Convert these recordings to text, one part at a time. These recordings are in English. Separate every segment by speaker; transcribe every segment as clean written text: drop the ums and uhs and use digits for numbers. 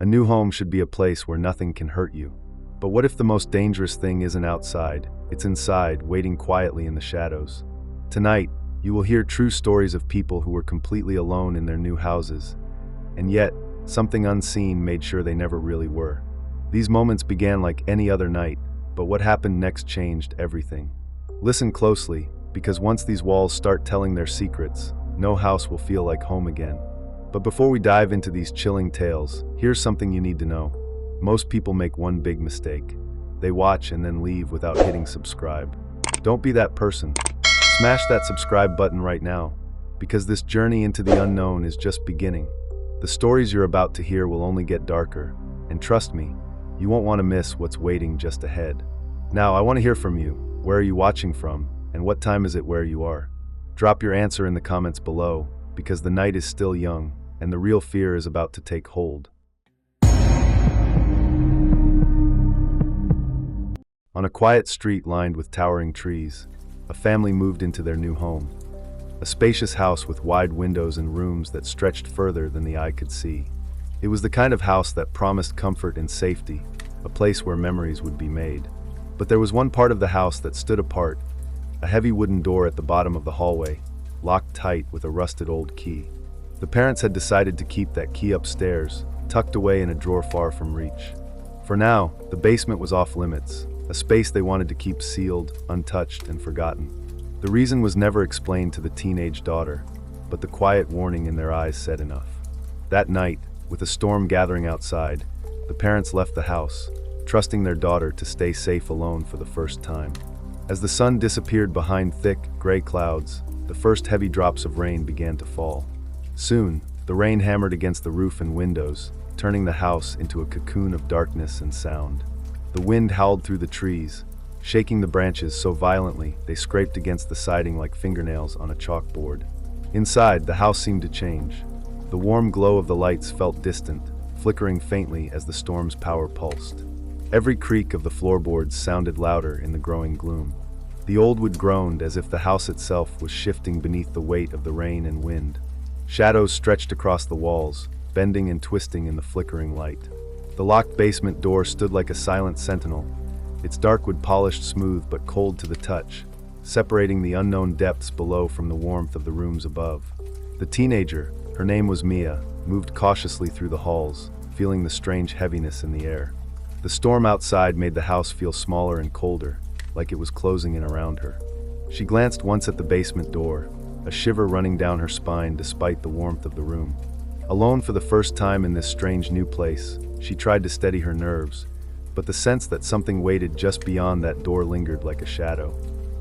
Speaker 1: A new home should be a place where nothing can hurt you. But what if the most dangerous thing isn't outside, it's inside, waiting quietly in the shadows? Tonight, you will hear true stories of people who were completely alone in their new houses, and yet, something unseen made sure they never really were. These moments began like any other night, but what happened next changed everything. Listen closely, because once these walls start telling their secrets, no house will feel like home again. But before we dive into these chilling tales, here's something you need to know. Most people make one big mistake. They watch and then leave without hitting subscribe. Don't be that person. Smash that subscribe button right now, because this journey into the unknown is just beginning. The stories you're about to hear will only get darker, and trust me, you won't want to miss what's waiting just ahead. Now, I want to hear from you. Where are you watching from, and what time is it where you are? Drop your answer in the comments below, because the night is still young, and the real fear is about to take hold. On a quiet street lined with towering trees, a family moved into their new home. A spacious house with wide windows and rooms that stretched further than the eye could see. It was the kind of house that promised comfort and safety, a place where memories would be made. But there was one part of the house that stood apart, a heavy wooden door at the bottom of the hallway, locked tight with a rusted old key. The parents had decided to keep that key upstairs, tucked away in a drawer far from reach. For now, the basement was off limits, a space they wanted to keep sealed, untouched, and forgotten. The reason was never explained to the teenage daughter, but the quiet warning in their eyes said enough. That night, with a storm gathering outside, the parents left the house, trusting their daughter to stay safe alone for the first time. As the sun disappeared behind thick, gray clouds, the first heavy drops of rain began to fall. Soon, the rain hammered against the roof and windows, turning the house into a cocoon of darkness and sound. The wind howled through the trees, shaking the branches so violently they scraped against the siding like fingernails on a chalkboard. Inside, the house seemed to change. The warm glow of the lights felt distant, flickering faintly as the storm's power pulsed. Every creak of the floorboards sounded louder in the growing gloom. The old wood groaned as if the house itself was shifting beneath the weight of the rain and wind. Shadows stretched across the walls, bending and twisting in the flickering light. The locked basement door stood like a silent sentinel, its dark wood polished smooth but cold to the touch, separating the unknown depths below from the warmth of the rooms above. The teenager, her name was Mia, moved cautiously through the halls, feeling the strange heaviness in the air. The storm outside made the house feel smaller and colder, like it was closing in around her. She glanced once at the basement door, a shiver running down her spine despite the warmth of the room. Alone for the first time in this strange new place, she tried to steady her nerves, but the sense that something waited just beyond that door lingered like a shadow.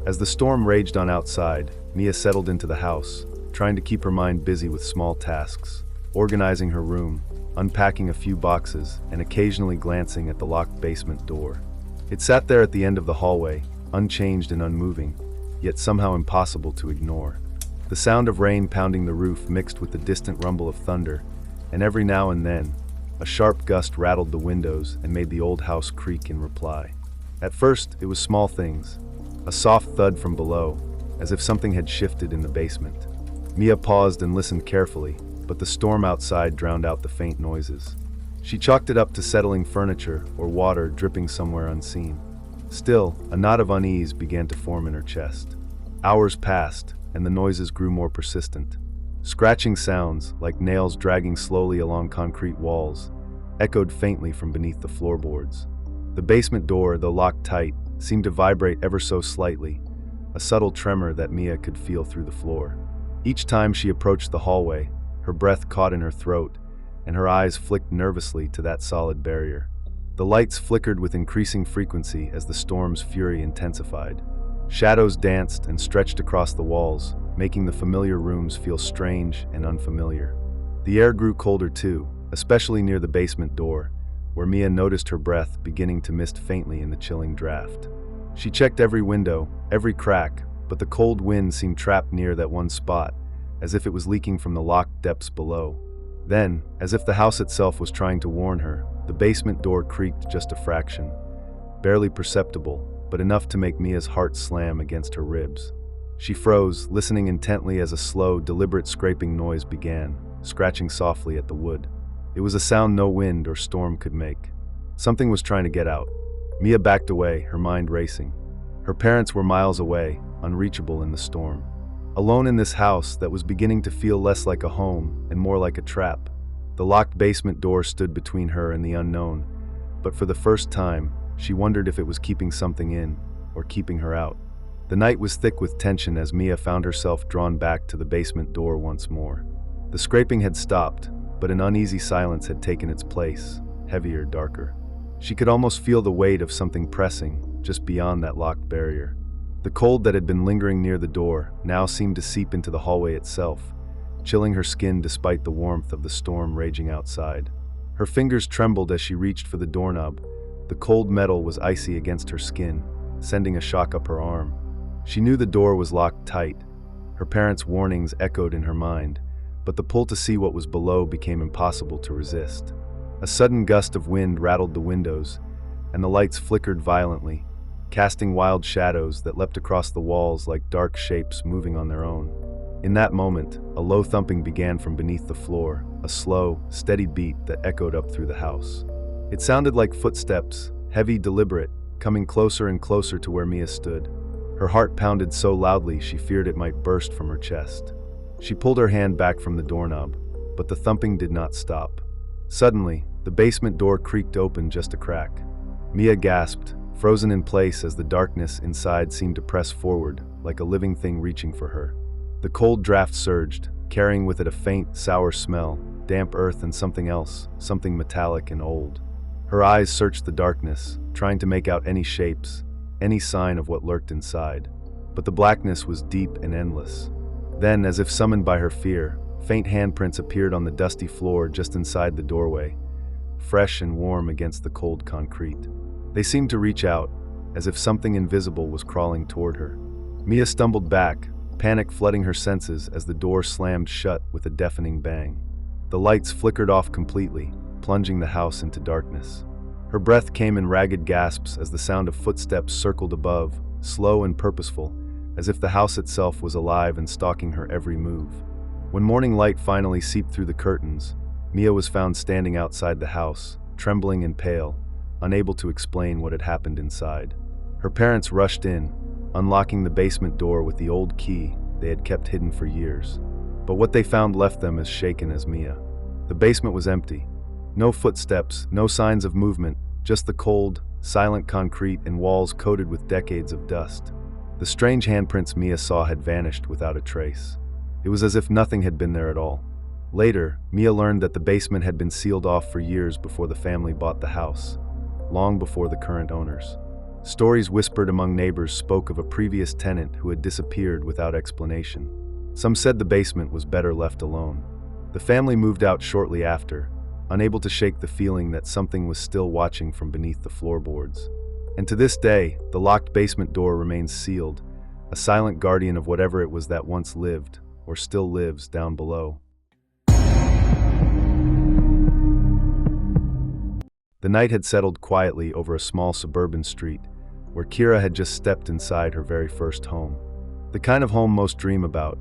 Speaker 1: As the storm raged on outside, Mia settled into the house, trying to keep her mind busy with small tasks, organizing her room, unpacking a few boxes, and occasionally glancing at the locked basement door. It sat there at the end of the hallway, unchanged and unmoving, yet somehow impossible to ignore. The sound of rain pounding the roof mixed with the distant rumble of thunder, and every now and then, a sharp gust rattled the windows and made the old house creak in reply. At first, it was small things, a soft thud from below, as if something had shifted in the basement. Mia paused and listened carefully, but the storm outside drowned out the faint noises. She chalked it up to settling furniture or water dripping somewhere unseen. Still, a knot of unease began to form in her chest. Hours passed, and the noises grew more persistent. Scratching sounds, like nails dragging slowly along concrete walls, echoed faintly from beneath the floorboards. The basement door, though locked tight, seemed to vibrate ever so slightly, a subtle tremor that Mia could feel through the floor. Each time she approached the hallway, her breath caught in her throat, and her eyes flicked nervously to that solid barrier. The lights flickered with increasing frequency as the storm's fury intensified. Shadows danced and stretched across the walls, making the familiar rooms feel strange and unfamiliar. The air grew colder too, especially near the basement door, where Mia noticed her breath beginning to mist faintly in the chilling draft. She checked every window, every crack, but the cold wind seemed trapped near that one spot, as if it was leaking from the locked depths below. Then, as if the house itself was trying to warn her, the basement door creaked just a fraction, barely perceptible, but enough to make Mia's heart slam against her ribs. She froze, listening intently as a slow, deliberate scraping noise began, scratching softly at the wood. It was a sound no wind or storm could make. Something was trying to get out. Mia backed away, her mind racing. Her parents were miles away, unreachable in the storm. Alone in this house that was beginning to feel less like a home and more like a trap. The locked basement door stood between her and the unknown, but for the first time, she wondered if it was keeping something in or keeping her out. The night was thick with tension as Mia found herself drawn back to the basement door once more. The scraping had stopped, but an uneasy silence had taken its place, heavier, darker. She could almost feel the weight of something pressing just beyond that locked barrier. The cold that had been lingering near the door now seemed to seep into the hallway itself, chilling her skin despite the warmth of the storm raging outside. Her fingers trembled as she reached for the doorknob. The cold metal was icy against her skin, sending a shock up her arm. She knew the door was locked tight. Her parents' warnings echoed in her mind, but the pull to see what was below became impossible to resist. A sudden gust of wind rattled the windows, and the lights flickered violently, casting wild shadows that leapt across the walls like dark shapes moving on their own. In that moment, a low thumping began from beneath the floor, a slow, steady beat that echoed up through the house. It sounded like footsteps, heavy, deliberate, coming closer and closer to where Mia stood. Her heart pounded so loudly she feared it might burst from her chest. She pulled her hand back from the doorknob, but the thumping did not stop. Suddenly, the basement door creaked open just a crack. Mia gasped, frozen in place as the darkness inside seemed to press forward, like a living thing reaching for her. The cold draft surged, carrying with it a faint, sour smell, damp earth and something else, something metallic and old. Her eyes searched the darkness, trying to make out any shapes, any sign of what lurked inside. But the blackness was deep and endless. Then, as if summoned by her fear, faint handprints appeared on the dusty floor just inside the doorway, fresh and warm against the cold concrete. They seemed to reach out, as if something invisible was crawling toward her. Mia stumbled back, panic flooding her senses as the door slammed shut with a deafening bang. The lights flickered off completely, plunging the house into darkness. Her breath came in ragged gasps as the sound of footsteps circled above, slow and purposeful, as if the house itself was alive and stalking her every move. When morning light finally seeped through the curtains, Mia was found standing outside the house, trembling and pale, unable to explain what had happened inside. Her parents rushed in, unlocking the basement door with the old key they had kept hidden for years. But what they found left them as shaken as Mia. The basement was empty. No footsteps, no signs of movement, just the cold, silent concrete and walls coated with decades of dust. The strange handprints Mia saw had vanished without a trace. It was as if nothing had been there at all. Later, Mia learned that the basement had been sealed off for years before the family bought the house, long before the current owners. Stories whispered among neighbors spoke of a previous tenant who had disappeared without explanation. Some said the basement was better left alone. The family moved out shortly after, unable to shake the feeling that something was still watching from beneath the floorboards. And to this day, the locked basement door remains sealed, a silent guardian of whatever it was that once lived, or still lives, down below. The night had settled quietly over a small suburban street, where Kira had just stepped inside her very first home. The kind of home most dream about,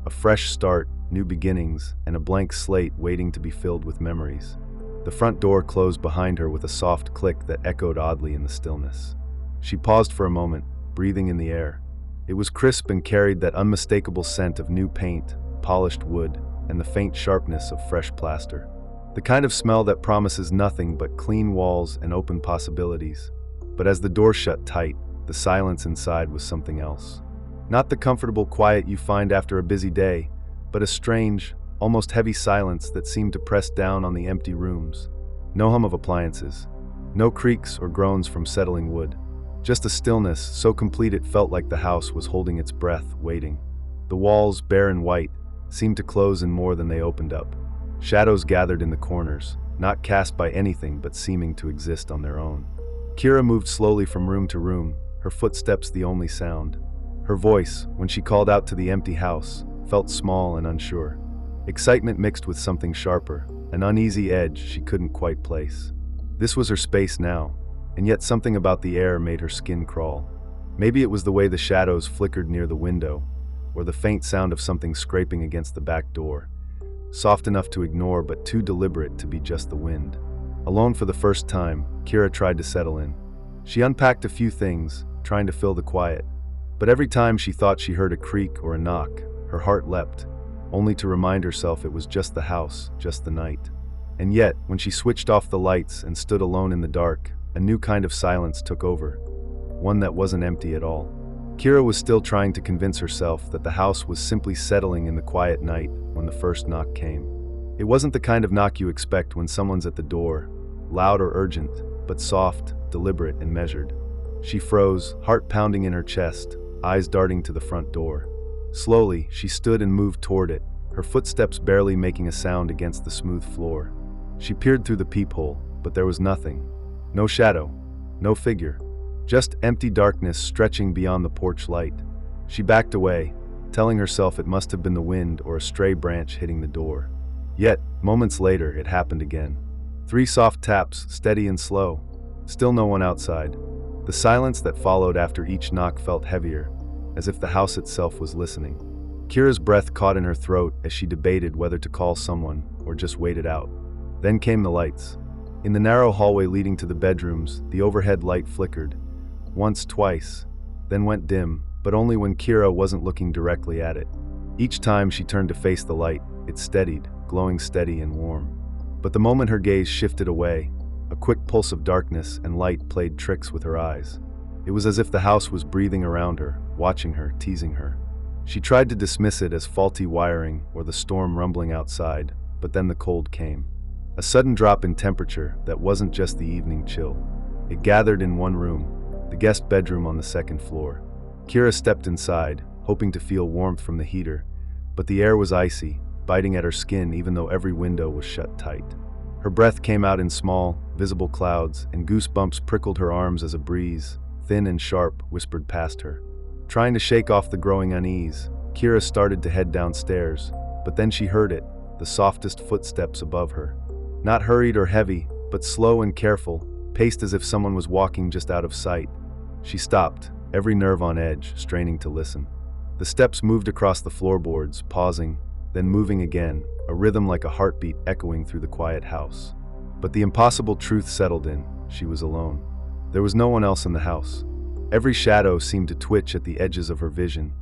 Speaker 1: a fresh start, new beginnings, and a blank slate waiting to be filled with memories. The front door closed behind her with a soft click that echoed oddly in the stillness. She paused for a moment, breathing in the air. It was crisp and carried that unmistakable scent of new paint, polished wood, and the faint sharpness of fresh plaster. The kind of smell that promises nothing but clean walls and open possibilities. But as the door shut tight, the silence inside was something else. Not the comfortable quiet you find after a busy day, but a strange, almost heavy silence that seemed to press down on the empty rooms. No hum of appliances, no creaks or groans from settling wood. Just a stillness so complete it felt like the house was holding its breath, waiting. The walls, bare and white, seemed to close in more than they opened up. Shadows gathered in the corners, not cast by anything but seeming to exist on their own. Kira moved slowly from room to room, her footsteps the only sound. Her voice, when she called out to the empty house, felt small and unsure. Excitement mixed with something sharper, an uneasy edge she couldn't quite place. This was her space now, and yet something about the air made her skin crawl. Maybe it was the way the shadows flickered near the window, or the faint sound of something scraping against the back door. soft enough to ignore but too deliberate to be just the wind. Alone for the first time, Kira tried to settle in. She unpacked a few things, trying to fill the quiet. But every time she thought she heard a creak or a knock, her heart leapt, only to remind herself it was just the house, just the night. And yet, when she switched off the lights and stood alone in the dark, a new kind of silence took over, one that wasn't empty at all. Kira was still trying to convince herself that the house was simply settling in the quiet night when the first knock came. It wasn't the kind of knock you expect when someone's at the door, loud or urgent, but soft, deliberate, and measured. She froze, heart pounding in her chest, eyes darting to the front door. Slowly, she stood and moved toward it, her footsteps barely making a sound against the smooth floor. She peered through the peephole, but there was nothing. No shadow, no figure, just empty darkness stretching beyond the porch light. She backed away, telling herself it must have been the wind or a stray branch hitting the door. Yet, moments later, it happened again. 3 soft taps, steady and slow. Still no one outside. The silence that followed after each knock felt heavier, as if the house itself was listening. Kira's breath caught in her throat as she debated whether to call someone or just wait it out. Then came the lights. In the narrow hallway leading to the bedrooms, the overhead light flickered. Once, twice, then went dim, but only when Kira wasn't looking directly at it. Each time she turned to face the light, it steadied, glowing steady and warm. But the moment her gaze shifted away, a quick pulse of darkness and light played tricks with her eyes. It was as if the house was breathing around her, watching her, teasing her. She tried to dismiss it as faulty wiring or the storm rumbling outside, but then the cold came. A sudden drop in temperature that wasn't just the evening chill. It gathered in one room, the guest bedroom on the 2nd floor. Kira stepped inside, hoping to feel warmth from the heater, but the air was icy, biting at her skin even though every window was shut tight. Her breath came out in small, visible clouds, and goosebumps prickled her arms as a breeze, thin and sharp, whispered past her. Trying to shake off the growing unease, Kira started to head downstairs, but then she heard it, the softest footsteps above her. Not hurried or heavy, but slow and careful, paced as if someone was walking just out of sight. She stopped, every nerve on edge, straining to listen. The steps moved across the floorboards, pausing, then moving again, a rhythm like a heartbeat echoing through the quiet house. But the impossible truth settled in. She was alone. There was no one else in the house. Every shadow seemed to twitch at the edges of her vision.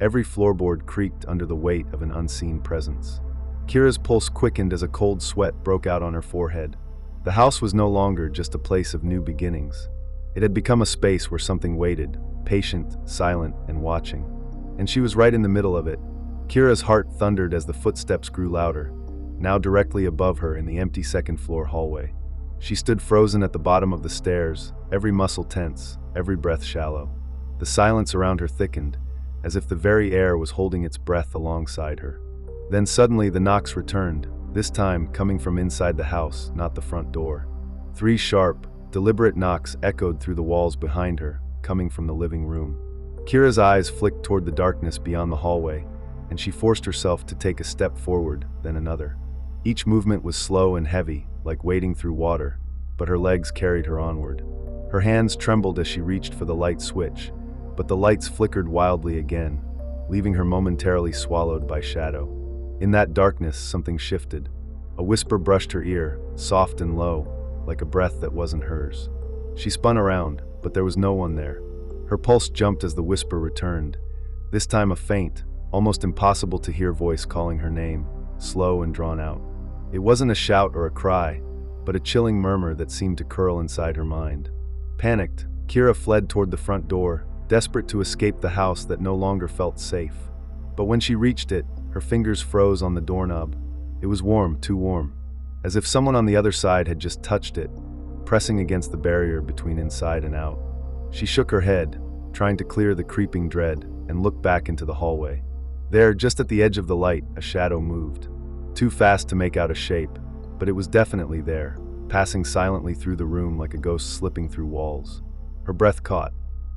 Speaker 1: Every floorboard creaked under the weight of an unseen presence. Kira's pulse quickened as a cold sweat broke out on her forehead. The house was no longer just a place of new beginnings. It had become a space where something waited, patient, silent, and watching. And she was right in the middle of it. Kira's heart thundered as the footsteps grew louder, now directly above her in the empty 2nd floor hallway. She stood frozen at the bottom of the stairs, every muscle tense, every breath shallow. The silence around her thickened, as if the very air was holding its breath alongside her. Then suddenly the knocks returned, this time coming from inside the house, not the front door. 3 sharp, deliberate knocks echoed through the walls behind her, coming from the living room. Kira's eyes flicked toward the darkness beyond the hallway, and she forced herself to take a step forward, then another. Each movement was slow and heavy, like wading through water, but her legs carried her onward. Her hands trembled as she reached for the light switch, but the lights flickered wildly again, leaving her momentarily swallowed by shadow. In that darkness, something shifted. A whisper brushed her ear, soft and low, like a breath that wasn't hers. She spun around, but there was no one there. Her pulse jumped as the whisper returned, this time a faint, almost impossible to hear voice calling her name, slow and drawn out. It wasn't a shout or a cry, but a chilling murmur that seemed to curl inside her mind. Panicked, Kira fled toward the front door, desperate to escape the house that no longer felt safe. But when she reached it, her fingers froze on the doorknob. It was warm, too warm, as if someone on the other side had just touched it, pressing against the barrier between inside and out. She shook her head, trying to clear the creeping dread, and looked back into the hallway. There, just at the edge of the light, a shadow moved. Too fast to make out a shape, but it was definitely there, passing silently through the room like a ghost slipping through walls. Her breath caught.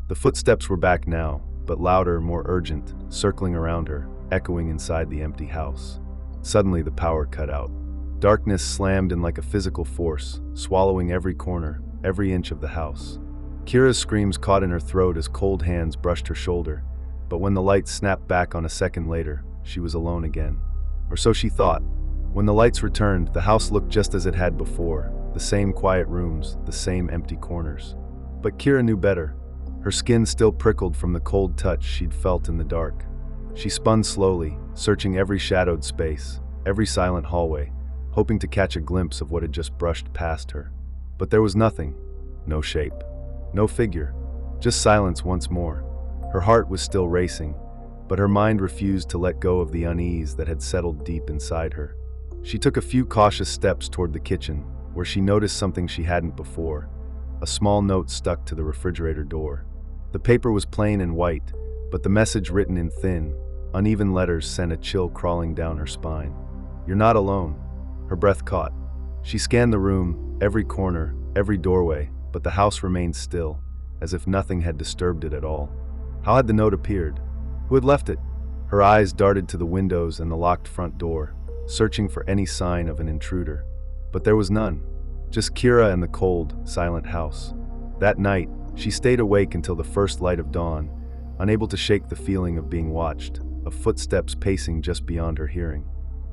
Speaker 1: The footsteps were back now, but louder, more urgent, circling around her, echoing inside the empty house. Suddenly the power cut out. Darkness slammed in like a physical force, swallowing every corner, every inch of the house. Kira's screams caught in her throat as cold hands brushed her shoulder, but when the light snapped back on a second later, she was alone again. Or so she thought, When the lights returned, the house looked just as it had before, the same quiet rooms, the same empty corners. But Kira knew better. Her skin still prickled from the cold touch she'd felt in the dark. She spun slowly, searching every shadowed space, every silent hallway, hoping to catch a glimpse of what had just brushed past her. But there was nothing. No shape. No figure. Just silence once more. Her heart was still racing, but her mind refused to let go of the unease that had settled deep inside her. She took a few cautious steps toward the kitchen, where she noticed something she hadn't before: a small note stuck to the refrigerator door. The paper was plain and white, but the message written in thin, uneven letters sent a chill crawling down her spine. "You're not alone." Her breath caught. She scanned the room, every corner, every doorway, but the house remained still, as if nothing had disturbed it at all. How had the note appeared? Who had left it? Her eyes darted to the windows and the locked front door, searching for any sign of an intruder. But there was none. Just Kira and the cold, silent house. That night, she stayed awake until the first light of dawn, unable to shake the feeling of being watched, of footsteps pacing just beyond her hearing.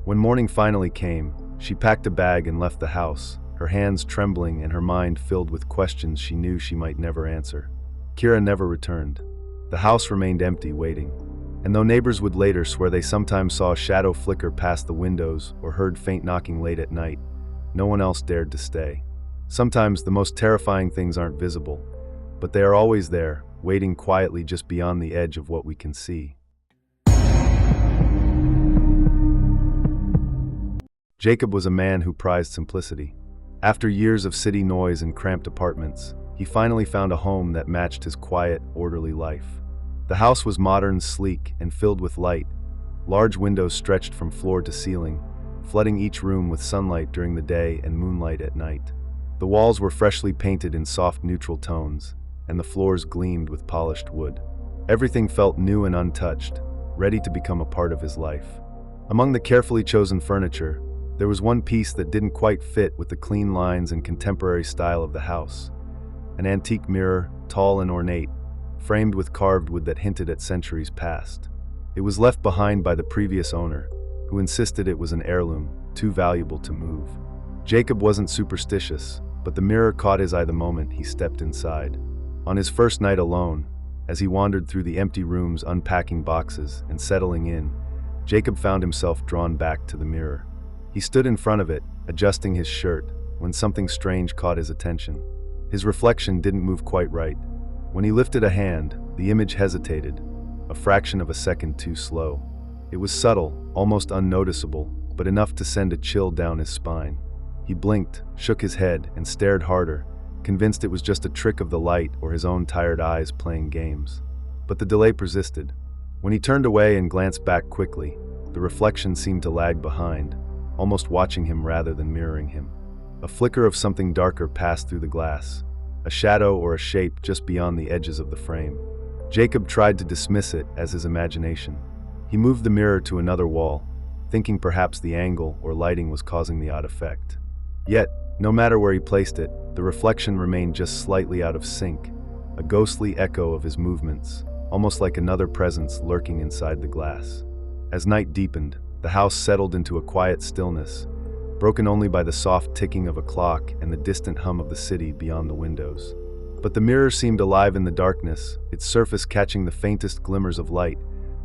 Speaker 1: When morning finally came, she packed a bag and left the house, her hands trembling and her mind filled with questions she knew she might never answer. Kira never returned. The house remained empty, waiting. And though neighbors would later swear they sometimes saw a shadow flicker past the windows or heard faint knocking late at night, no one else dared to stay. Sometimes the most terrifying things aren't visible, but they are always there, waiting quietly just beyond the edge of what we can see. Jacob was a man who prized simplicity. After years of city noise and cramped apartments, he finally found a home that matched his quiet, orderly life. The house was modern, sleek, and filled with light. Large windows stretched from floor to ceiling, flooding each room with sunlight during the day and moonlight at night. The walls were freshly painted in soft, neutral tones, and the floors gleamed with polished wood. Everything felt new and untouched, ready to become a part of his life. Among the carefully chosen furniture, there was one piece that didn't quite fit with the clean lines and contemporary style of the house. An antique mirror, tall and ornate, framed with carved wood that hinted at centuries past. It was left behind by the previous owner, who insisted it was an heirloom, too valuable to move. Jacob wasn't superstitious, but the mirror caught his eye the moment he stepped inside. On his first night alone, as he wandered through the empty rooms unpacking boxes and settling in, Jacob found himself drawn back to the mirror. He stood in front of it, adjusting his shirt, when something strange caught his attention. His reflection didn't move quite right. When he lifted a hand, the image hesitated, a fraction of a second too slow. It was subtle, almost unnoticeable, but enough to send a chill down his spine. He blinked, shook his head, and stared harder, convinced it was just a trick of the light or his own tired eyes playing games. But the delay persisted. When he turned away and glanced back quickly, the reflection seemed to lag behind, almost watching him rather than mirroring him. A flicker of something darker passed through the glass, a shadow or a shape just beyond the edges of the frame. Jacob tried to dismiss it as his imagination. He moved the mirror to another wall, thinking perhaps the angle or lighting was causing the odd effect. Yet, no matter where he placed it, the reflection remained just slightly out of sync, a ghostly echo of his movements, almost like another presence lurking inside the glass. As night deepened, the house settled into a quiet stillness, broken only by the soft ticking of a clock and the distant hum of the city beyond the windows. But the mirror seemed alive in the darkness, its surface catching the faintest glimmers of light,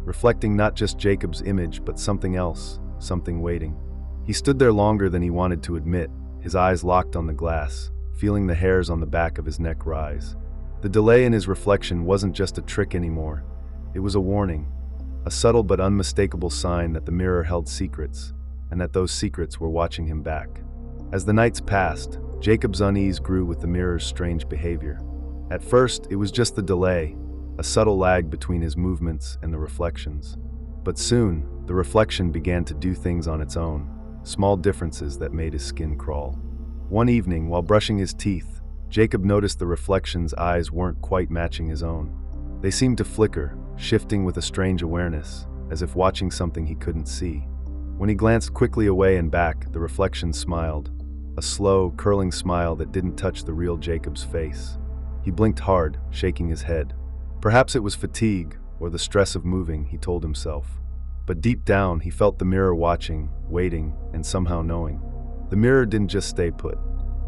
Speaker 1: reflecting not just Jacob's image but something else, something waiting. He stood there longer than he wanted to admit, his eyes locked on the glass, feeling the hairs on the back of his neck rise. The delay in his reflection wasn't just a trick anymore. It was a warning, a subtle but unmistakable sign that the mirror held secrets, and that those secrets were watching him back. As the nights passed, Jacob's unease grew with the mirror's strange behavior. At first, it was just the delay, a subtle lag between his movements and the reflections. But soon, the reflection began to do things on its own, small differences that made his skin crawl. One evening, while brushing his teeth, Jacob noticed the reflection's eyes weren't quite matching his own. They seemed to flicker, shifting with a strange awareness, as if watching something he couldn't see. When he glanced quickly away and back, the reflection smiled, a slow, curling smile that didn't touch the real Jacob's face. He blinked hard, shaking his head. Perhaps it was fatigue, or the stress of moving, he told himself. But deep down, he felt the mirror watching, waiting, and somehow knowing. The mirror didn't just stay put.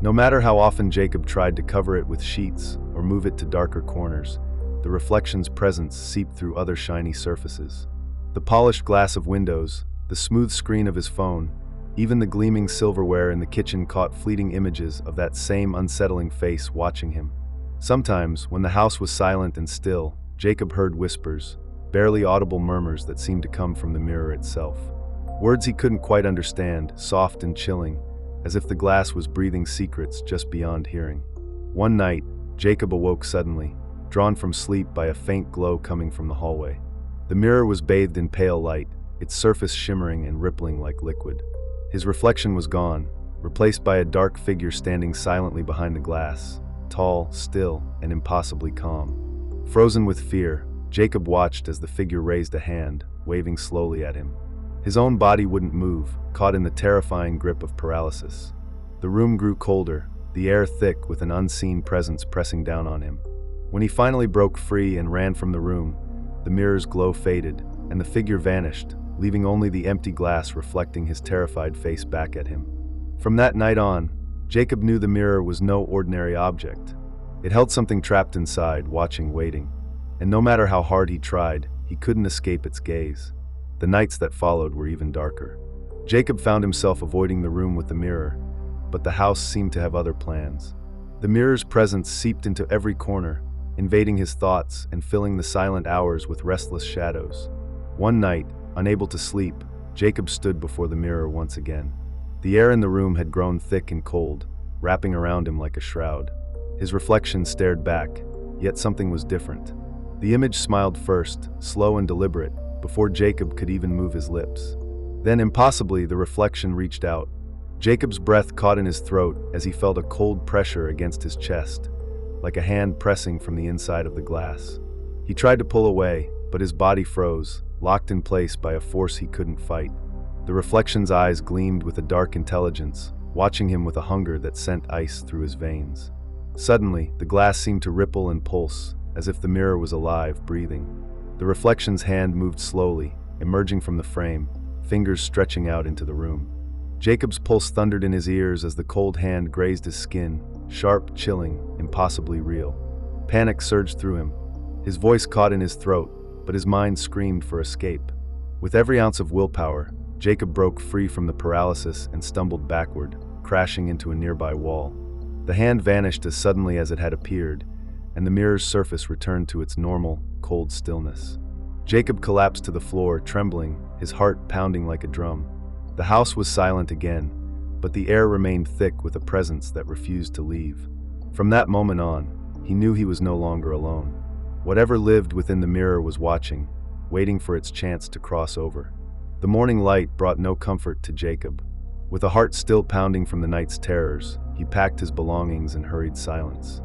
Speaker 1: No matter how often Jacob tried to cover it with sheets or move it to darker corners, the reflection's presence seeped through other shiny surfaces. The polished glass of windows, the smooth screen of his phone, even the gleaming silverware in the kitchen caught fleeting images of that same unsettling face watching him. Sometimes, when the house was silent and still, Jacob heard whispers, barely audible murmurs that seemed to come from the mirror itself. Words he couldn't quite understand, soft and chilling, as if the glass was breathing secrets just beyond hearing. One night, Jacob awoke suddenly, drawn from sleep by a faint glow coming from the hallway. The mirror was bathed in pale light, its surface shimmering and rippling like liquid. His reflection was gone, replaced by a dark figure standing silently behind the glass, tall, still, and impossibly calm. Frozen with fear, Jacob watched as the figure raised a hand, waving slowly at him. His own body wouldn't move, caught in the terrifying grip of paralysis. The room grew colder, the air thick with an unseen presence pressing down on him. When he finally broke free and ran from the room, the mirror's glow faded, and the figure vanished, leaving only the empty glass reflecting his terrified face back at him. From that night on, Jacob knew the mirror was no ordinary object. It held something trapped inside, watching, waiting. And no matter how hard he tried, he couldn't escape its gaze. The nights that followed were even darker. Jacob found himself avoiding the room with the mirror, but the house seemed to have other plans. The mirror's presence seeped into every corner, invading his thoughts and filling the silent hours with restless shadows. One night, unable to sleep, Jacob stood before the mirror once again. The air in the room had grown thick and cold, wrapping around him like a shroud. His reflection stared back, yet something was different. The image smiled first, slow and deliberate, before Jacob could even move his lips. Then, impossibly, the reflection reached out. Jacob's breath caught in his throat as he felt a cold pressure against his chest, like a hand pressing from the inside of the glass. He tried to pull away, but his body froze, locked in place by a force he couldn't fight. The reflection's eyes gleamed with a dark intelligence, watching him with a hunger that sent ice through his veins. Suddenly, the glass seemed to ripple and pulse, as if the mirror was alive, breathing. The reflection's hand moved slowly, emerging from the frame, fingers stretching out into the room. Jacob's pulse thundered in his ears as the cold hand grazed his skin, sharp, chilling, impossibly real. Panic surged through him. His voice caught in his throat, but his mind screamed for escape. With every ounce of willpower, Jacob broke free from the paralysis and stumbled backward, crashing into a nearby wall. The hand vanished as suddenly as it had appeared, and the mirror's surface returned to its normal, cold stillness. Jacob collapsed to the floor, trembling, his heart pounding like a drum. The house was silent again, but the air remained thick with a presence that refused to leave. From that moment on, he knew he was no longer alone. Whatever lived within the mirror was watching, waiting for its chance to cross over. The morning light brought no comfort to Jacob. With a heart still pounding from the night's terrors, he packed his belongings and hurried silence.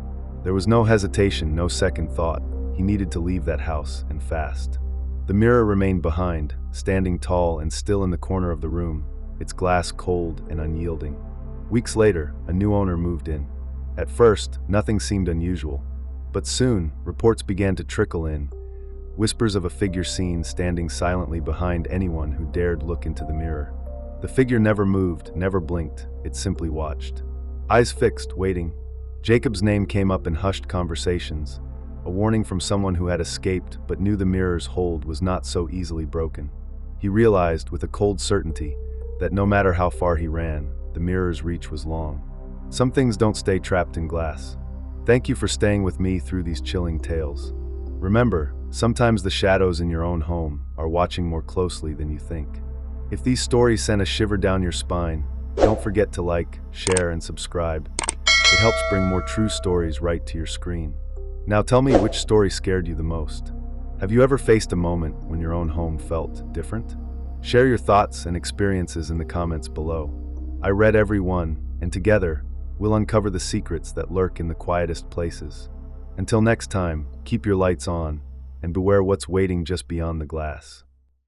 Speaker 1: There was no hesitation, no second thought. He needed to leave that house, and fast. The mirror remained behind, standing tall and still in the corner of the room, its glass cold and unyielding. Weeks later, a new owner moved in. At first, nothing seemed unusual. But soon, reports began to trickle in, whispers of a figure seen standing silently behind anyone who dared look into the mirror. The figure never moved, never blinked, it simply watched. Eyes fixed, waiting. Jacob's name came up in hushed conversations, a warning from someone who had escaped but knew the mirror's hold was not so easily broken. He realized, with a cold certainty, that no matter how far he ran, the mirror's reach was long. Some things don't stay trapped in glass. Thank you for staying with me through these chilling tales. Remember, sometimes the shadows in your own home are watching more closely than you think. If these stories sent a shiver down your spine, don't forget to like, share, and subscribe. It helps bring more true stories right to your screen. Now tell me, which story scared you the most? Have you ever faced a moment when your own home felt different? Share your thoughts and experiences in the comments below. I read every one, and together, we'll uncover the secrets that lurk in the quietest places. Until next time, keep your lights on, and beware what's waiting just beyond the glass.